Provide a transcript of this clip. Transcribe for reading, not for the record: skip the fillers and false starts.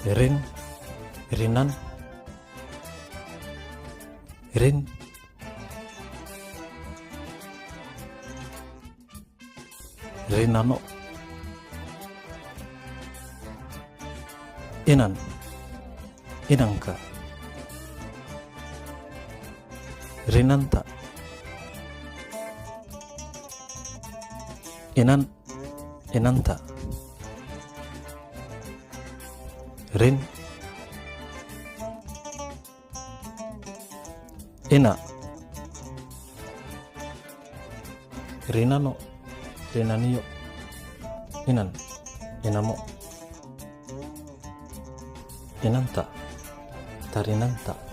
Rin, rinan, rin, rinano, inan, inangka, rinanta, inan, inanta, rin, ina, rinano, rinanio, inan, inamo, inanta, tarinanta.